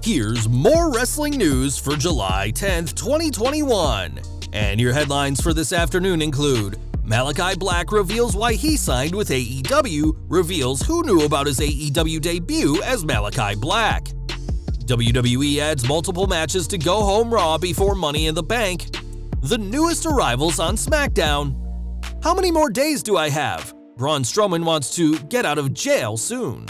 Here's more wrestling news for July 10th, 2021. And your headlines for this afternoon include: Malakai Black reveals why he signed with AEW, reveals who knew about his AEW debut as Malakai Black. WWE adds multiple matches to Go Home Raw before Money in the Bank. The newest arrivals on Smackdown. How many more days do I have? Braun Strowman wants to get out of jail soon.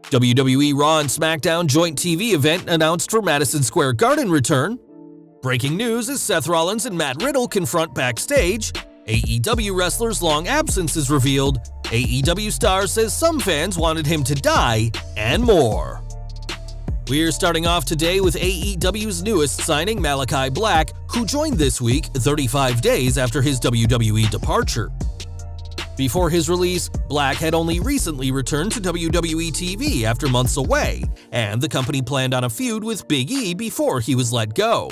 WWE Raw and Smackdown joint TV event announced for Madison Square Garden return. Breaking news is Seth Rollins and Matt Riddle confront backstage. AEW wrestler's long absence is revealed. AEW star says some fans wanted him to die, and more. We're starting off today with AEW's newest signing, Malakai Black, who joined this week 35 days after his WWE departure. Before his release, Black had only recently returned to WWE TV after months away, and the company planned on a feud with Big E before he was let go.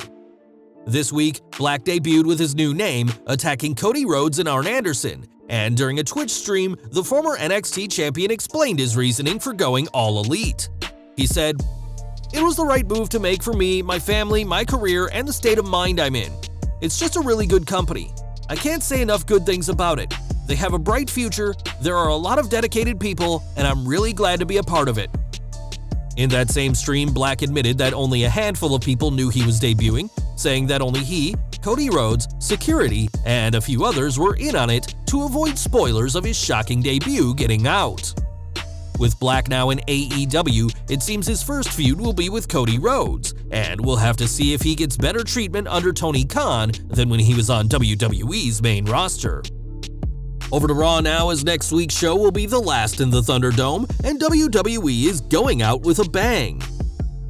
This week, Black debuted with his new name, attacking Cody Rhodes and Arn Anderson, and during a Twitch stream, the former NXT champion explained his reasoning for going all elite. He said, "It was the right move to make for me, my family, my career, and the state of mind I'm in. It's just a really good company. I can't say enough good things about it. They have a bright future, there are a lot of dedicated people, and I'm really glad to be a part of it." In that same stream, Black admitted that only a handful of people knew he was debuting, saying that only he, Cody Rhodes, security, and a few others were in on it to avoid spoilers of his shocking debut getting out. With Black now in AEW, it seems his first feud will be with Cody Rhodes, and we'll have to see if he gets better treatment under Tony Khan than when he was on WWE's main roster. Over to Raw now, as next week's show will be the last in the Thunderdome, and WWE is going out with a bang.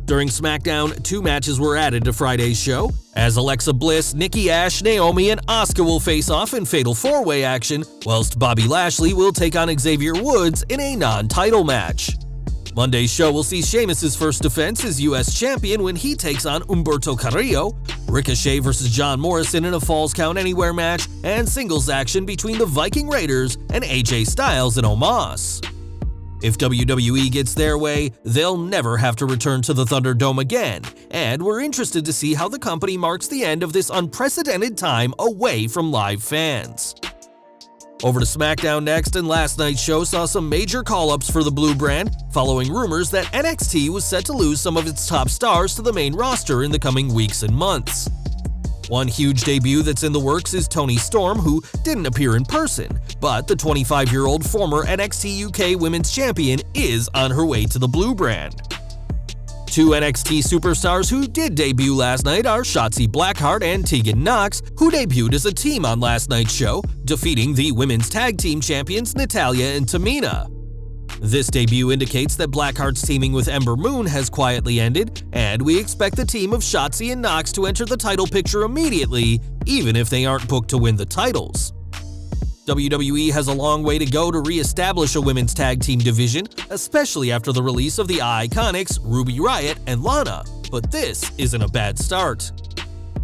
During SmackDown, 2 matches were added to Friday's show, as Alexa Bliss, Nikki Ash, Naomi, and Asuka will face off in Fatal 4-Way action, whilst Bobby Lashley will take on Xavier Woods in a non-title match. Monday's show will see Sheamus' first defense as US Champion when he takes on Humberto Carrillo, Ricochet vs. John Morrison in a Falls Count Anywhere match, and singles action between the Viking Raiders and AJ Styles and Omos. If WWE gets their way, they'll never have to return to the Thunderdome again, and we're interested to see how the company marks the end of this unprecedented time away from live fans. Over to SmackDown next, and last night's show saw some major call-ups for the Blue brand, following rumors that NXT was set to lose some of its top stars to the main roster in the coming weeks and months. One huge debut that's in the works is Toni Storm, who didn't appear in person, but the 25-year-old former NXT UK Women's Champion is on her way to the Blue brand. 2 NXT superstars who did debut last night are Shotzi Blackheart and Tegan Nox, who debuted as a team on last night's show, defeating the Women's Tag Team Champions Natalya and Tamina. This debut indicates that Blackheart's teaming with Ember Moon has quietly ended, and we expect the team of Shotzi and Nox to enter the title picture immediately, even if they aren't booked to win the titles. WWE has a long way to go to re-establish a women's tag team division, especially after the release of the Iconics, Ruby Riott, and Lana, but this isn't a bad start.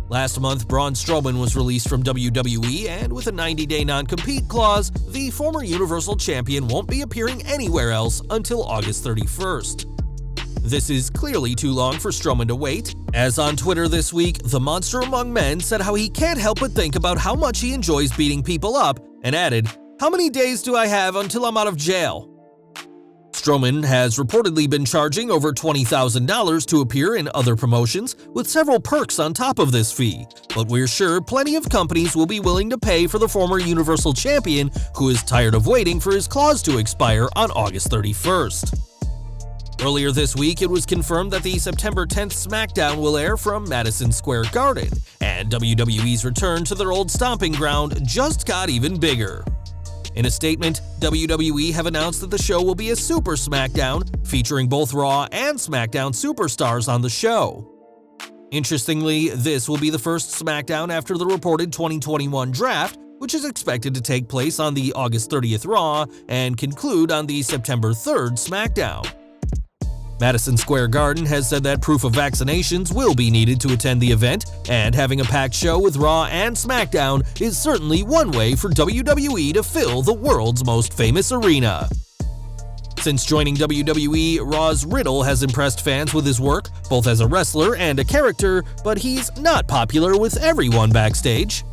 Last month, Braun Strowman was released from WWE, and with a 90-day non-compete clause, the former Universal Champion won't be appearing anywhere else until August 31st. This is clearly too long for Strowman to wait, as on Twitter this week, the Monster Among Men said how he can't help but think about how much he enjoys beating people up, and added, "How many days do I have until I'm out of jail?" Strowman has reportedly been charging over $20,000 to appear in other promotions, with several perks on top of this fee, but we're sure plenty of companies will be willing to pay for the former Universal Champion, who is tired of waiting for his clause to expire on August 31st. Earlier this week, it was confirmed that the September 10th SmackDown will air from Madison Square Garden, and WWE's return to their old stomping ground just got even bigger. In a statement, WWE have announced that the show will be a Super SmackDown, featuring both Raw and SmackDown superstars on the show. Interestingly, this will be the first SmackDown after the reported 2021 draft, which is expected to take place on the August 30th Raw and conclude on the September 3rd SmackDown. Madison Square Garden has said that proof of vaccinations will be needed to attend the event, and having a packed show with Raw and SmackDown is certainly one way for WWE to fill the world's most famous arena. Since joining WWE, Raw's Riddle has impressed fans with his work, both as a wrestler and a character, but he's not popular with everyone backstage.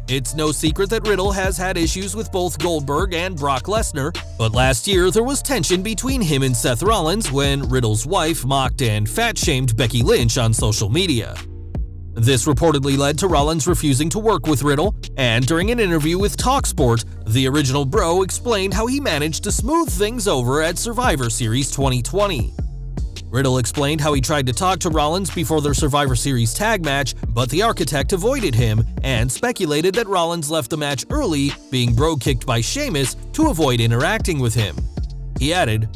It's no secret that Riddle has had issues with both Goldberg and Brock Lesnar, but last year there was tension between him and Seth Rollins when Riddle's wife mocked and fat-shamed Becky Lynch on social media. This reportedly led to Rollins refusing to work with Riddle, and during an interview with TalkSport, the original Bro explained how he managed to smooth things over at Survivor Series 2020. Riddle explained how he tried to talk to Rollins before their Survivor Series tag match, but the Architect avoided him and speculated that Rollins left the match early, being bro-kicked by Sheamus to avoid interacting with him. He added,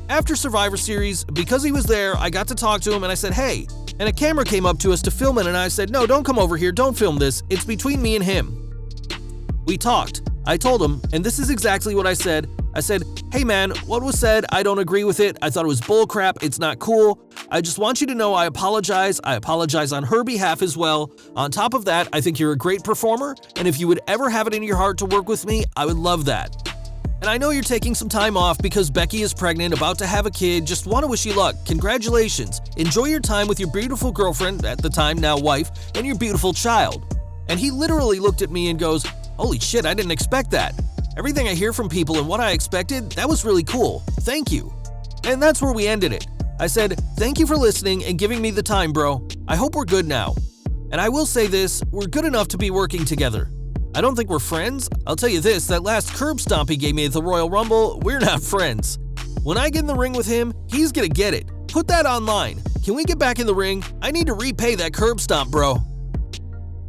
"After Survivor Series, because he was there, I got to talk to him and I said, hey, and a camera came up to us to film it and I said, no, don't come over here, don't film this, it's between me and him." We talked. I told him, and this is exactly what I said. I said, "Hey man, what was said, I don't agree with it. I thought it was bullcrap. It's not cool. I just want you to know I apologize. I apologize on her behalf as well. On top of that, I think you're a great performer, and if you would ever have it in your heart to work with me, I would love that. And I know you're taking some time off because Becky is pregnant, about to have a kid. Just want to wish you luck. Congratulations. Enjoy your time with your beautiful girlfriend, at the time now wife, and your beautiful child." And he literally looked at me and goes, "Holy shit, I didn't expect that. Everything I hear from people and what I expected, that was really cool. Thank you." And that's where we ended it. I said, "Thank you for listening and giving me the time, bro. I hope we're good now. And I will say this, we're good enough to be working together. I don't think we're friends. I'll tell you this, that last curb stomp he gave me at the Royal Rumble, we're not friends. When I get in the ring with him, he's gonna get it. Put that online. Can we get back in the ring? I need to repay that curb stomp, bro."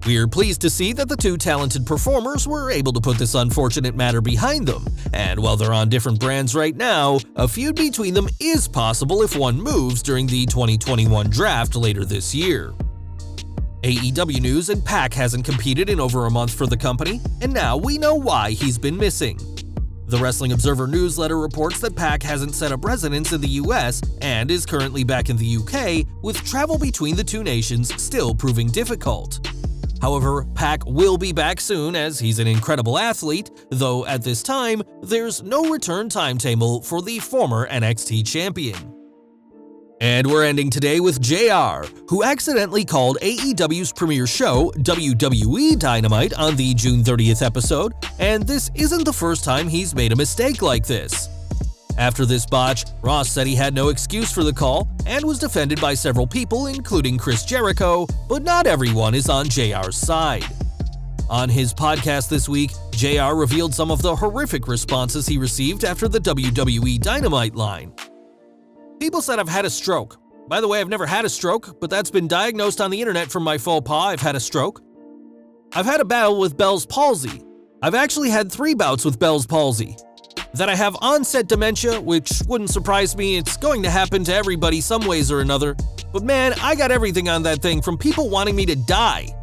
We're pleased to see that the two talented performers were able to put this unfortunate matter behind them, and while they're on different brands right now, a feud between them is possible if one moves during the 2021 draft later this year. AEW news, and Pac hasn't competed in over a month for the company, and now we know why he's been missing. The Wrestling Observer newsletter reports that Pac hasn't set up residence in the US and is currently back in the UK, with travel between the two nations still proving difficult. However, Pac will be back soon as he's an incredible athlete, though at this time, there's no return timetable for the former NXT champion. And we're ending today with JR, who accidentally called AEW's premiere show WWE Dynamite on the June 30th episode, and this isn't the first time he's made a mistake like this. After this botch, Ross said he had no excuse for the call and was defended by several people, including Chris Jericho, but not everyone is on JR's side. On his podcast this week, JR revealed some of the horrific responses he received after the WWE Dynamite line. "People said I've had a stroke. By the way, I've never had a stroke, but that's been diagnosed on the internet from my faux pas. I've had a stroke. I've had a battle with Bell's palsy. I've actually had 3 bouts with Bell's palsy. That I have onset dementia, which wouldn't surprise me, it's going to happen to everybody some ways or another. But man, I got everything on that thing from people wanting me to die.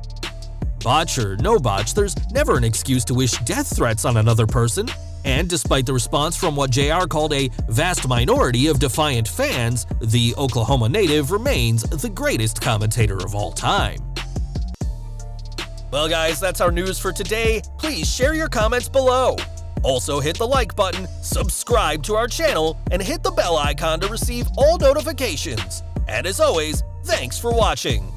Botch or no botch, there's never an excuse to wish death threats on another person. And despite the response from what JR called a vast minority of defiant fans, the Oklahoma native remains the greatest commentator of all time." Well guys, that's our news for today. Please share your comments below. Also hit the like button, subscribe to our channel, and hit the bell icon to receive all notifications. And as always, thanks for watching.